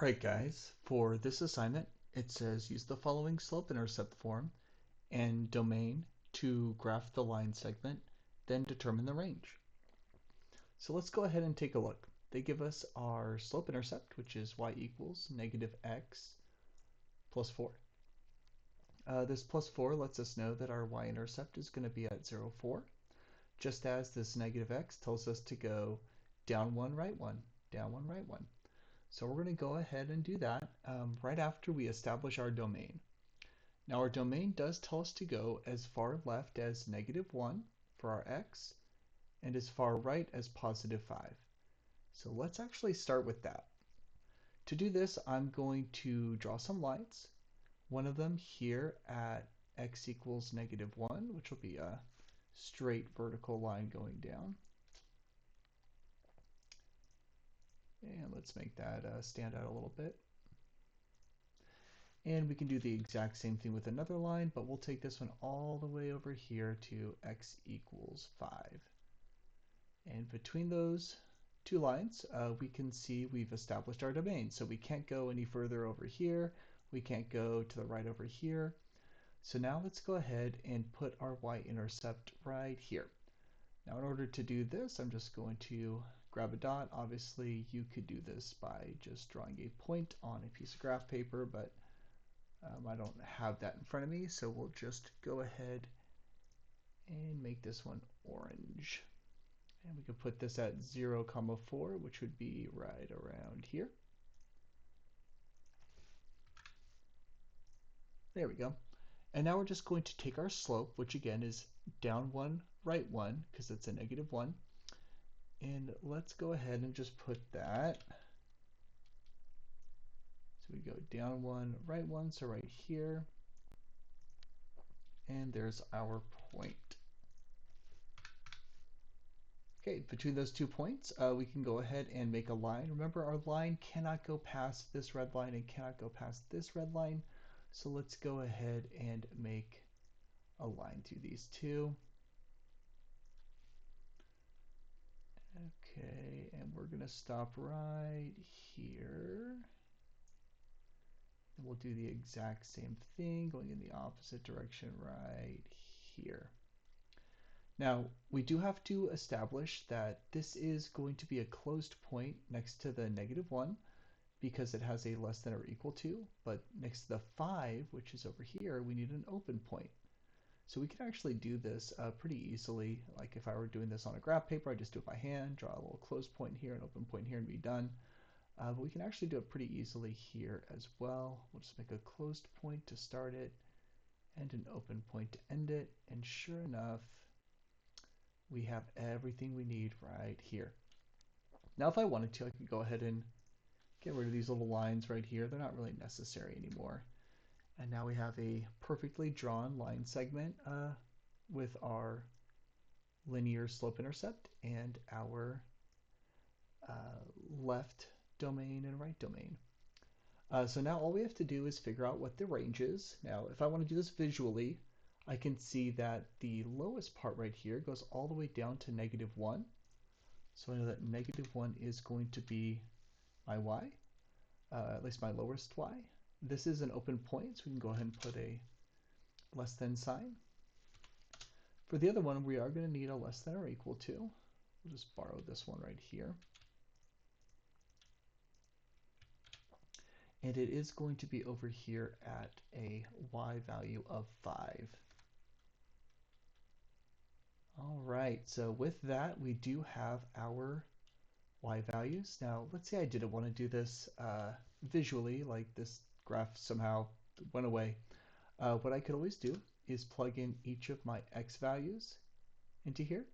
Alright guys, for this assignment it says use the following slope-intercept form and domain to graph the line segment, then determine the range. So let's go ahead and take a look. They give us our slope-intercept, which is y equals negative x plus 4. This plus 4 lets us know that our y-intercept is going to be at 0, 4, just as this negative x tells us to go down 1, right 1, down 1, right 1. So we're going to go ahead and do that right after we establish our domain. Now our domain does tell us to go as far left as negative 1 for our x and as far right as positive 5. So let's actually start with that. To do this, I'm going to draw some lines. One of them here at x equals negative 1, which will be a straight vertical line going down. And let's make that stand out a little bit. And we can do the exact same thing with another line, but we'll take this one all the way over here to x equals 5. And between those two lines, we can see we've established our domain. So we can't go any further over here. We can't go to the right over here. So now let's go ahead and put our y-intercept right here. Now in order to do this, I'm just going to grab a dot. Obviously, you could do this by just drawing a point on a piece of graph paper, but I don't have that in front of me, so we'll just go ahead and make this one orange. And we can put this at 0, 4, which would be right around here. There we go. And now we're just going to take our slope, which again is down 1, right 1, because it's a negative 1. And let's go ahead and just put that. So we go down 1, right 1, so right here. And there's our point. Okay, between those 2 points, we can go ahead and make a line. Remember, our line cannot go past this red line and cannot go past this red line. So let's go ahead and make a line through these two. Okay, and we're going to stop right here. And we'll do the exact same thing, going in the opposite direction right here. Now, we do have to establish that this is going to be a closed point next to the negative 1 because it has a less than or equal to, but next to the 5, which is over here, we need an open point. So we can actually do this pretty easily. Like if I were doing this on a graph paper, I just do it by hand, draw a little closed point here, an open point here, and be done. But we can actually do it pretty easily here as well. We'll just make a closed point to start it and an open point to end it. And sure enough, we have everything we need right here. Now, if I wanted to, I could go ahead and get rid of these little lines right here. They're not really necessary anymore. And now we have a perfectly drawn line segment with our linear slope-intercept and our left domain and right domain. So now all we have to do is figure out what the range is. Now, if I want to do this visually, I can see that the lowest part right here goes all the way down to negative 1. So I know that negative 1 is going to be my y, at least my lowest y. This is an open point, so we can go ahead and put a less than sign. For the other one, we are going to need a less than or equal to. We'll just borrow this one right here. And it is going to be over here at a y value of 5. All right, so with that, we do have our y values. Now, let's say I didn't want to do this visually, like this graph somehow went away. What I could always do is plug in each of my x values into here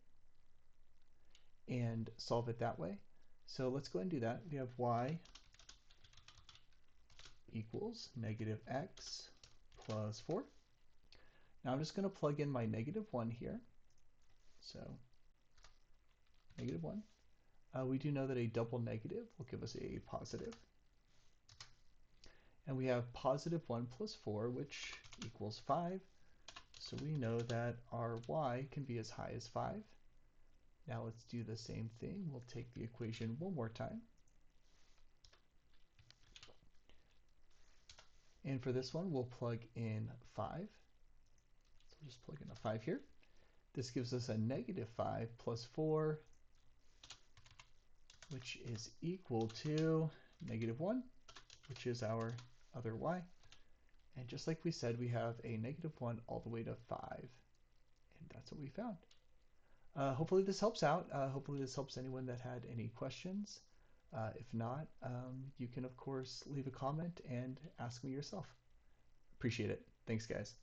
and solve it that way. So let's go ahead and do that. We have y equals negative x plus 4. Now I'm just going to plug in my negative 1 here. So negative 1. We do know that a double negative will give us a positive. And we have positive 1 plus 4, which equals 5. So we know that our y can be as high as 5. Now let's do the same thing. We'll take the equation one more time. And for this one, we'll plug in 5. So we'll just plug in a 5 here. This gives us a -5 plus 4, which is equal to -1, which is our other y. And just like we said, we have a -1 all the way to 5. And that's what we found. Hopefully this helps out. Hopefully this helps anyone that had any questions. If not, you can, of course, leave a comment and ask me yourself. Appreciate it. Thanks, guys.